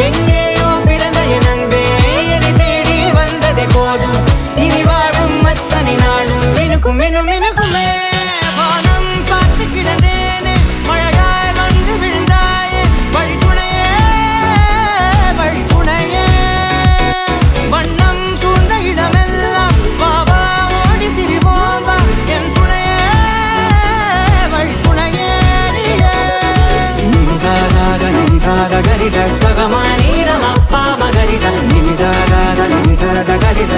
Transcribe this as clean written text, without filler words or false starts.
எங்கேயோ பிறந்த என் அன்பே என்னை தேடி வந்ததே போதும். இனி வாழும் அத்தனை நாளும் மினுக்கும் மினும் மினுக்குமே. வானம் பார்த்து கிடந்தேனே மழையாய் வந்து விழுந்தாயே வழித்துணையே வழித்துணையே. வண்ணம் சூழ்ந்த இடமெல்லாம் வாவா ஓடி திரிவோம் வா என் துணையே வழித்துணையே. நிமிசாத நிமிசாத கரிச பகமானி ரமப்பா மகரிச நிமிசாத நிமிசாத கரிச